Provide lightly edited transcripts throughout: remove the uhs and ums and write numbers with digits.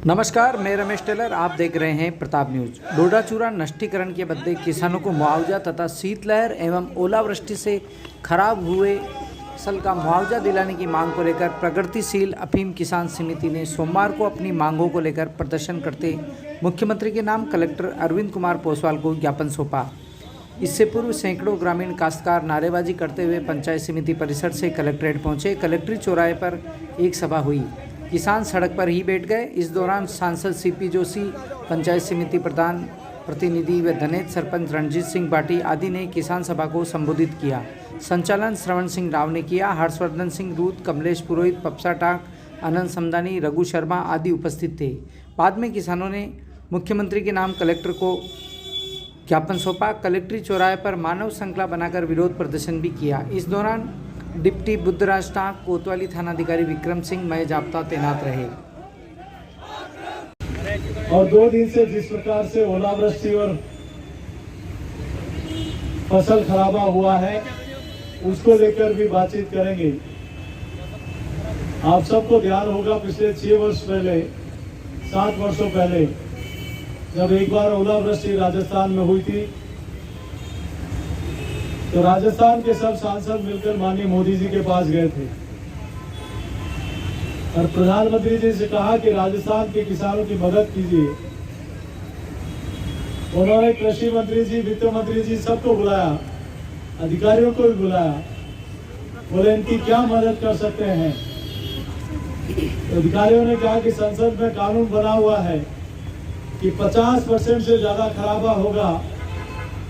नमस्कार, मैं रमेश टेलर। आप देख रहे हैं प्रताप न्यूज। डोडा चूरा नष्टीकरण के बदले किसानों को मुआवजा तथा शीतलहर एवं ओलावृष्टि से खराब हुए फसल का मुआवजा दिलाने की मांग को लेकर प्रगतिशील अफीम किसान समिति ने सोमवार को अपनी मांगों को लेकर प्रदर्शन करते मुख्यमंत्री के नाम कलेक्टर अरविंद कुमार पोसवाल को ज्ञापन सौंपा। इससे पूर्व सैकड़ों ग्रामीण काश्तकार नारेबाजी करते हुए पंचायत समिति परिसर से कलेक्ट्रेट पहुंचे। कलेक्ट्री चौराहे पर एक सभा हुई, किसान सड़क पर ही बैठ गए। इस दौरान सांसद सीपी जोशी, पंचायत समिति प्रधान प्रतिनिधि व धनेत सरपंच रणजीत सिंह बाटी आदि ने किसान सभा को संबोधित किया। संचालन श्रवण सिंह राव ने किया। हर्षवर्धन सिंह रूत, कमलेश पुरोहित, पपसा टाक, आनंद समदानी, रघु शर्मा आदि उपस्थित थे। बाद में किसानों ने मुख्यमंत्री के नाम कलेक्टर को ज्ञापन सौंपा। कलेक्ट्री चौराहे पर मानव श्रृंखला बनाकर विरोध प्रदर्शन भी किया। इस दौरान डिप्टी बुद्धराज टाक, कोतवाली थानाधिकारी विक्रम सिंह, मय जाप्ता तैनात रहे। और 2 दिन से जिस प्रकार से ओलावृष्टि और फसल खराबा हुआ है उसको लेकर भी बातचीत करेंगे। आप सबको ध्यान होगा, पिछले 6 वर्ष पहले, 7 वर्षों पहले जब एक बार ओलावृष्टि राजस्थान में हुई थी तो राजस्थान के सब सांसद मिलकर माननीय मोदी जी के पास गए थे और प्रधानमंत्री जी से कहा कि राजस्थान के किसानों की मदद कीजिए। उन्होंने कृषि मंत्री जी, वित्त मंत्री जी सबको बुलाया, अधिकारियों को भी बुलाया, बोले इनकी क्या मदद कर सकते हैं। तो अधिकारियों ने कहा कि संसद में कानून बना हुआ है कि 50% से ज्यादा खराबा होगा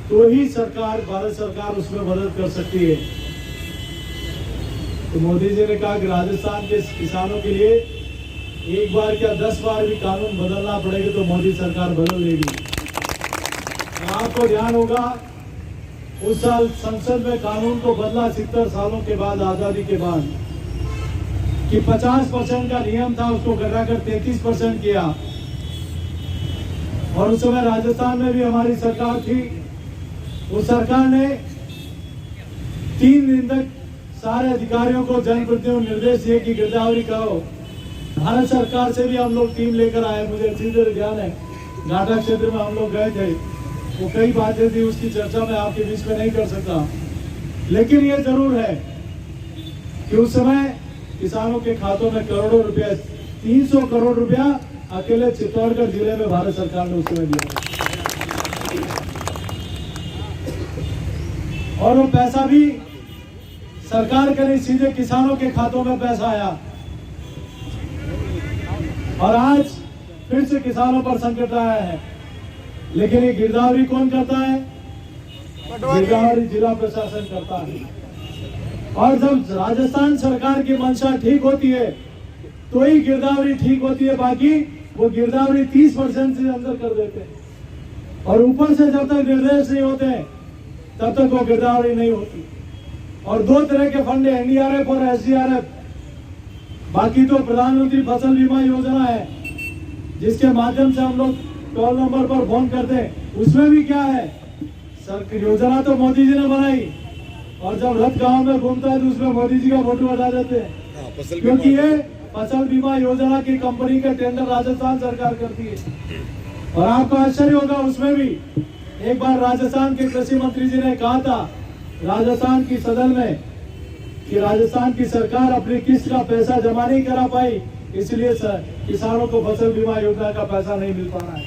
तो ही सरकार, भारत सरकार उसमें मदद कर सकती है। तो मोदी जी ने कहा कि राजस्थान के किसानों के लिए एक बार क्या 10 बार भी कानून बदलना पड़ेगा तो मोदी सरकार बदल लेगी। आपको ध्यान होगा, उस साल संसद में कानून को बदला 70 सालों के बाद, आजादी के बाद, कि 50% का नियम था उसको घटाकर 33% किया। और उस समय राजस्थान में भी हमारी सरकार थी। उस सरकार ने 3 दिन तक सारे अधिकारियों को, जनप्रतिनिधियों को निर्देश दिए कि गिरदावरी करो। भारत सरकार से भी हम लोग टीम लेकर आए। मुझे अच्छी तरह ध्यान है, घाटा क्षेत्र में हम लोग गए थे। वो कई बातें थी, उसकी चर्चा मैं आपके बीच में नहीं कर सकता, लेकिन ये जरूर है कि उस समय किसानों के खातों में करोड़ों रुपया, 300 करोड़ रुपया अकेले चित्तौड़गढ़ जिले में भारत सरकार ने उस समय दिया। और वो पैसा भी सरकार के नहीं, सीधे किसानों के खातों में पैसा आया। और आज फिर से किसानों पर संकट आया है। लेकिन ये गिरदावरी कौन करता है? गिरदावरी जिला प्रशासन करता है। और जब राजस्थान सरकार की मंशा ठीक होती है तो ही गिरदावरी ठीक होती है, बाकी वो गिरदावरी 30% से अंदर कर देते हैं। और ऊपर से जब तक निर्देश नहीं होते तब तक वो गिरदावरी नहीं होती। और 2 तरह के फंड है, NDRF और SDRF। बाकी तो प्रधानमंत्री फसल बीमा योजना है जिसके माध्यम से हम लोग टोल नंबर पर फोन करते हैं। उसमें भी क्या है, सर योजना तो मोदी जी ने बनाई और जब रथ गांव में घूमता है तो उसमें मोदी जी का फोटो हटा देते हैं, क्योंकि ये फसल बीमा योजना की कंपनी का टेंडर राजस्थान सरकार करती है। और आपको आश्चर्य होगा, उसमें भी एक बार राजस्थान के कृषि मंत्री जी ने कहा था राजस्थान की सदन में कि राजस्थान की सरकार अपनी किस्त का पैसा जमा नहीं करा पाई, इसलिए किसानों को फसल बीमा योजना का पैसा नहीं मिल पा रहा है।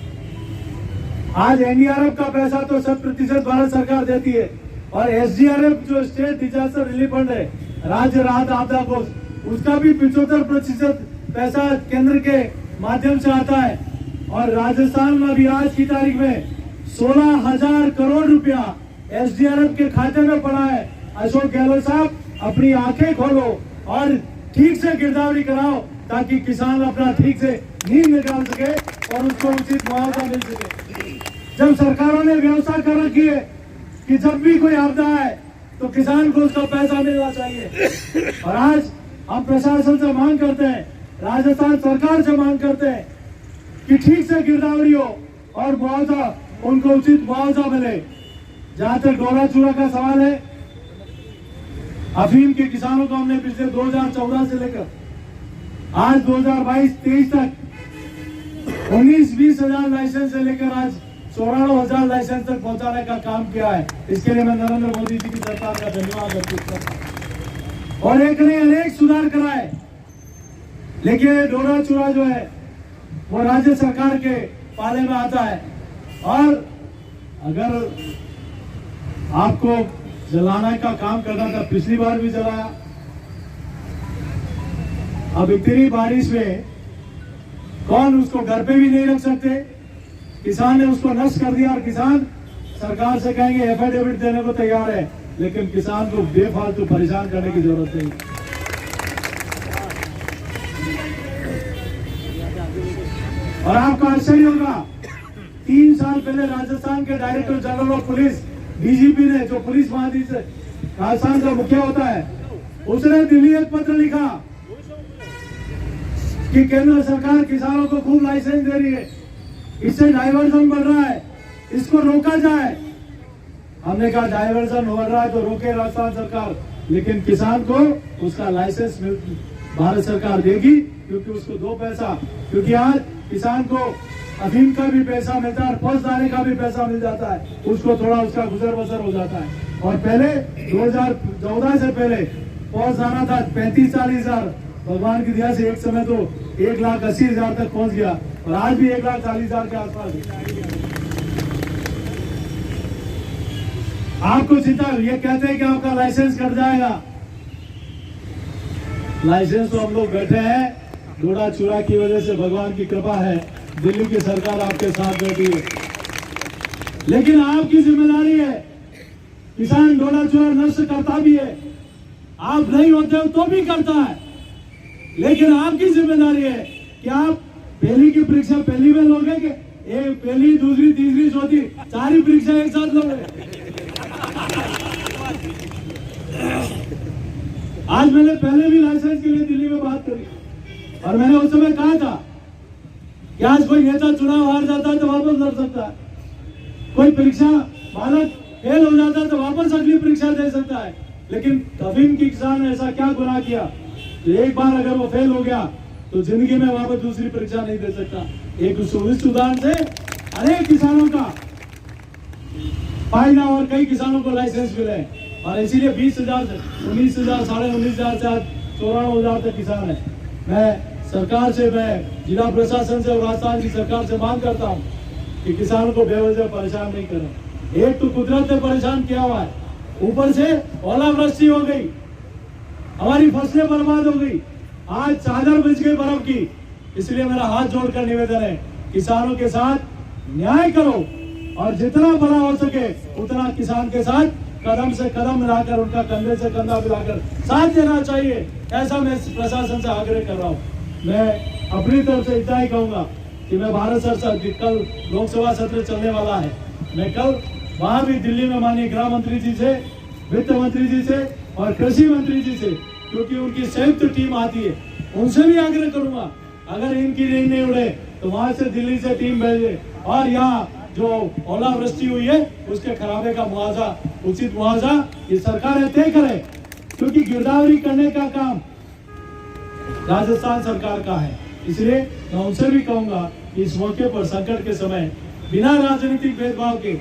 आज NDRF का पैसा तो 100% भारत सरकार देती है और SDRF जो स्टेट डिजास्टर रिलीफ फंड है, राज्य राहत आपदा कोष, उसका भी 75% पैसा केंद्र के माध्यम से आता है। और राजस्थान में भी आज की तारीख में 16,000 करोड़ रुपया SDRF के खाते में पड़ा है। अशोक गहलोत साहब, अपनी आंखें खोलो और ठीक से गिरदावरी कराओ ताकि किसान अपना ठीक से नींद निकाल सके और उसको उचित मुआवजा मिल सके। जब सरकारों ने व्यवस्था कर रखी है कि जब भी कोई आपदा है तो किसान को उसका पैसा मिलना चाहिए। और आज हम प्रशासन से मांग करते हैं, राजस्थान सरकार से मांग करते हैं कि ठीक से गिरदावरी हो और मुआवजा, उनको उचित मुआवजा मिले। जहां तक डोडा चूरा का सवाल है, अफीम के किसानों को हमने पिछले 2014 से लेकर आज 2022-23 तक 19-20 हजार लाइसेंस से लेकर आज 94,000 लाइसेंस तक पहुंचाने का काम किया है। इसके लिए मैं नरेंद्र मोदी जी की सरकार का धन्यवाद अर्पित करता हूं। और एक ने अनेक सुधार कराए, लेकिन डोरा चूरा जो है वो राज्य सरकार के पाले में आता है। और अगर आपको जलाने का काम करना था, पिछली बार भी जलाया। अब इतनी बारिश में कौन उसको घर पे भी नहीं रख सकते, किसान ने उसको नष्ट कर दिया। और किसान सरकार से कहेंगे एफिडेविट देने को तैयार है, लेकिन किसान को बेफालतू परेशान करने की जरूरत नहीं। और आपको आश्चर्य होगा, 3 साल पहले राजस्थान के director general of police DGP ने, जो पुलिस महानिदेशक राजस्थान का मुखिया होता है, उसने दिल्ली एक पत्र लिखा कि केंद्र सरकार किसानों को खूब लाइसेंस दे रही है, इससे डाइवर्जन बढ़ रहा है, इसको रोका जाए। हमने कहा डाइवर्जन हो रहा है तो रोके राजस्थान सरकार, लेकिन किसान को उसका लाइसेंस भारत सरकार देगी, क्योंकि उसको 2 पैसा, क्योंकि आज किसान को अफीम का भी पैसा मिलता है और फौजदारी का भी पैसा मिल जाता है, उसको थोड़ा उसका गुजर बसर हो जाता है। और पहले 2014 से पहले फौजदाना था 35-40 हजार, भगवान की दया से एक समय तो 1,80,000 तक पहुंच गया, और आज भी 1,40,000 के आसपास। आपको चिंता, ये कहते हैं कि आपका लाइसेंस कट जाएगा। लाइसेंस तो हम लोग बैठे हैं, डोरा चूरा की वजह से भगवान की कृपा है, दिल्ली की सरकार आपके साथ बैठी है। लेकिन आपकी जिम्मेदारी है, किसान डोरा चूरा नष्ट करता भी है, आप नहीं होते हो तो भी करता है, लेकिन आपकी जिम्मेदारी है कि आप पहली की परीक्षा पहली में लोगे कि एक पहली, दूसरी, तीसरी, चौथी 4 ही परीक्षा एक साथ लोगे। आज मैंने पहले भी लाइसेंस के लिए दिल्ली में बात करी, और मैंने उस समय कहा था कि आज कोई नेता चुनाव हार जाता है तो वापस लड़ सकता है, कोई परीक्षा बालक फेल हो जाता है तो वापस अगली परीक्षा दे सकता है, लेकिन अफीम की किसान ने ऐसा क्या गुनाह किया तो एक बार अगर वो फेल हो गया तो जिंदगी में वापस दूसरी परीक्षा नहीं दे सकता। एक उदाहरण से अनेक किसानों का फायदा और कई किसानों को लाइसेंस मिले, और इसीलिए 20,000 से 19,000, 19,500 से आज 94,000 तक किसान है। मैं सरकार से, मैं जिला प्रशासन से और राजस्थान की सरकार से मांग करता हूं कि किसानों को बेवजह परेशान नहीं करें। एक तो कुदरत ने परेशान किया हुआ है, ऊपर से ओलावृष्टि हो गई, हमारी फसलें बर्बाद हो गई, आज चादर बिछ गई बर्फ की। इसलिए मेरा हाथ जोड़कर निवेदन है, किसानों के साथ न्याय करो, और जितना बड़ा हो सके उतना किसान के साथ कदम से कदम मिलाकर, उनका कंधे से कंधा मिलाकर साथ देना चाहिए। ऐसा मैं प्रशासन से आग्रह कर रहा हूँ। मैं अपनी तरफ से इतना ही कहूंगा कि मैं भारत सरकार, कल लोकसभा सत्र चलने वाला है, मैं कल वहां भी दिल्ली में माननीय गृह मंत्री जी से, वित्त मंत्री जी से और कृषि मंत्री जी से, क्योंकि उनकी संयुक्त टीम आती है, उनसे भी आग्रह करूंगा अगर इनकी नींद नहीं उड़े तो वहां से दिल्ली से टीम भेजे, और यहाँ जो ओलावृष्टि हुई है उसके खराबे का मुआवजा, उचित मुआवजा ये सरकार तय करे, क्योंकि गिरदावरी करने का काम राजस्थान सरकार का है। इसलिए मैं उनसे भी कहूंगा कि इस मौके पर, संकट के समय, बिना राजनीतिक भेदभाव के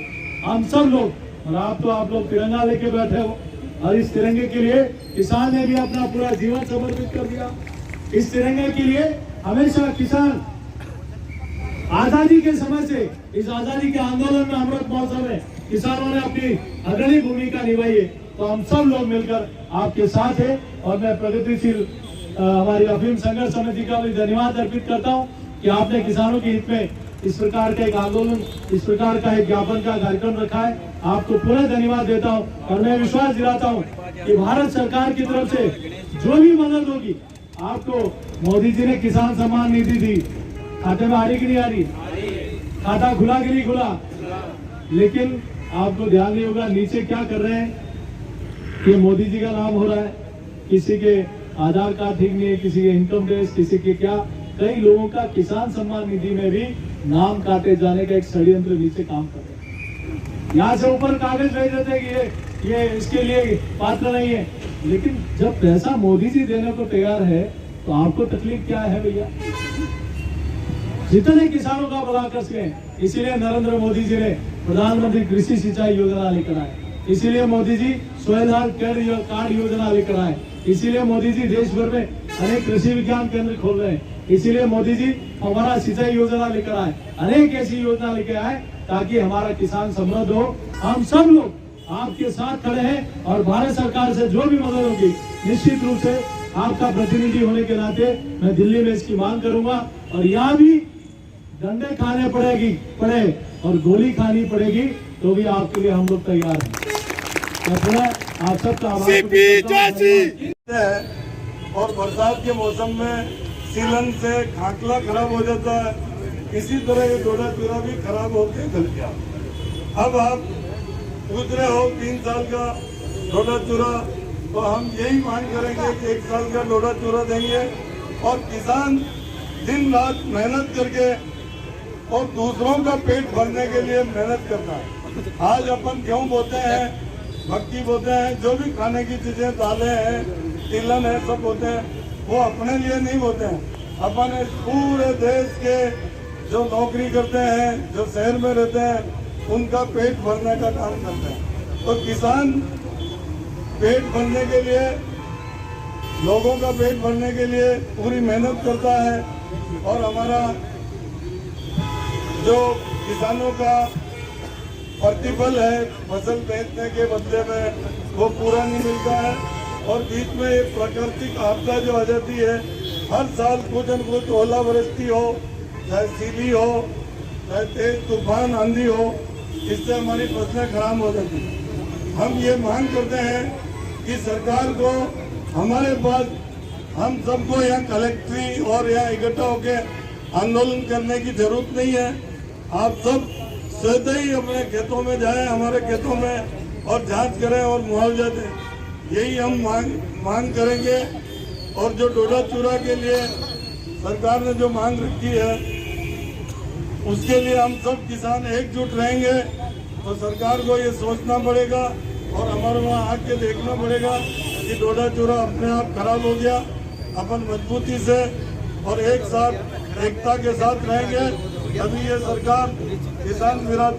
हम सब लोग, और आप लोग तिरंगा लेके बैठे हो, और इस तिरंगे के लिए किसान ने भी अपना पूरा जीवन समर्पित कर दिया। इस तिरंगे के लिए हमेशा किसान आजादी के समय से, इस आजादी के आंदोलन में, अमृत महोत्सव में किसानों ने अपनी अग्रणी भूमिका निभाई है, तो हम सब लोग मिलकर आपके साथ है। और मैं प्रगतिशील हमारी अफीम संघर्ष समिति का भी धन्यवाद अर्पित करता हूं कि आपने किसानों के हित में इस प्रकार का एक आंदोलन, इस प्रकार का एक ज्ञापन का कार्यक्रम रखा है। आपको पूरा धन्यवाद देता हूं, और मैं विश्वास दिलाता हूं कि भारत सरकार की तरफ से जो भी मदद होगी, आपको मोदी जी ने किसान सम्मान निधि दी, खाते में आ रही कि नहीं आ रही, खाता खुला कि नहीं खुला, लेकिन आपको ध्यान नहीं होगा नीचे क्या कर रहे हैं कि मोदी जी का नाम हो रहा है, किसी के आधार कार्ड ठीक नहीं है, किसी के इनकम टैक्स, किसी के क्या, कई लोगों का किसान सम्मान निधि में भी नाम काटे जाने का एक षड्यंत्र नीचे काम कर रहे हैं। यहाँ से ऊपर कागज भेज देते हैं कि ये इसके लिए पात्र नहीं है, लेकिन जब पैसा मोदी जी देने को तैयार है तो आपको तकलीफ क्या है भैया? जितने किसानों का भला कर सकें। इसीलिए नरेंद्र मोदी जी ने प्रधानमंत्री कृषि सिंचाई योजना लेकर आए, इसीलिए Modi ji soil health card योजना लेकर आए, इसीलिए मोदी जी देश भर में अनेक कृषि विज्ञान केंद्र खोल रहे हैं, इसीलिए मोदी जी हमारा सिंचाई योजना लेकर आए, अनेक ऐसी योजना लेकर आए ताकि हमारा किसान समृद्ध हो। हम सब लोग आपके साथ खड़े हैं और भारत सरकार से जो भी मदद होगी निश्चित रूप से आपका प्रतिनिधि होने के नाते मैं दिल्ली में इसकी मांग करूंगा। और यहाँ भी डंडे खाने पड़े और गोली खानी पड़ेगी तो भी आपके लिए हम लोग तैयार हैं। मैं पुनः आप सबका और बरसात के मौसम में सीलन से खाकला खराब हो जाता है, इसी तरह ये डोडा चूरा भी खराब होते चल गया। अब आप पूछ रहे हो 3 साल का डोडा चूरा, तो हम यही मांग करेंगे कि 1 साल का डोडा चूरा देंगे और किसान दिन रात मेहनत करके और दूसरों का पेट भरने के लिए मेहनत करना है। आज अपन गेहूं बोते हैं, मक्की बोते हैं, जो भी खाने की चीजें, दालें हैं, तिलहन है, सब बोते हैं, वो अपने लिए नहीं बोते हैं। अपन इस पूरे देश के जो नौकरी करते हैं, जो शहर में रहते हैं, उनका पेट भरने का काम करते हैं। तो किसान पेट भरने के लिए, लोगों का पेट भरने के लिए पूरी मेहनत करता है और हमारा जो किसानों का प्रतिफल है फसल बेचने के बदले में वो पूरा नहीं मिलता है। और बीच में एक प्राकृतिक आपदा जो आ जाती है, हर साल कुछ न कुछ ओलावृष्टि हो, चाहे सीली हो, चाहे तेज तूफान आंधी हो, इससे हमारी फसलें खराब हो जाती हैं। हम ये मांग करते हैं कि सरकार को हमारे पास, हम सबको यहाँ कलेक्ट्री और यहाँ इकट्ठा होकर आंदोलन करने की जरूरत नहीं है। आप सब स्वतः ही अपने खेतों में जाएं, हमारे खेतों में, और जांच करें और मुआवजा दें। यही हम मांग करेंगे। और जो डोडा चूरा के लिए सरकार ने जो मांग रखी है, उसके लिए हम सब किसान एकजुट रहेंगे। तो सरकार को ये सोचना पड़ेगा और हमारे वहाँ आके देखना पड़ेगा कि डोडा चूरा अपने आप खराब हो गया। अपन मजबूती से और एक साथ एकता के साथ रहेंगे, तभी ये सरकार किसान विरोधी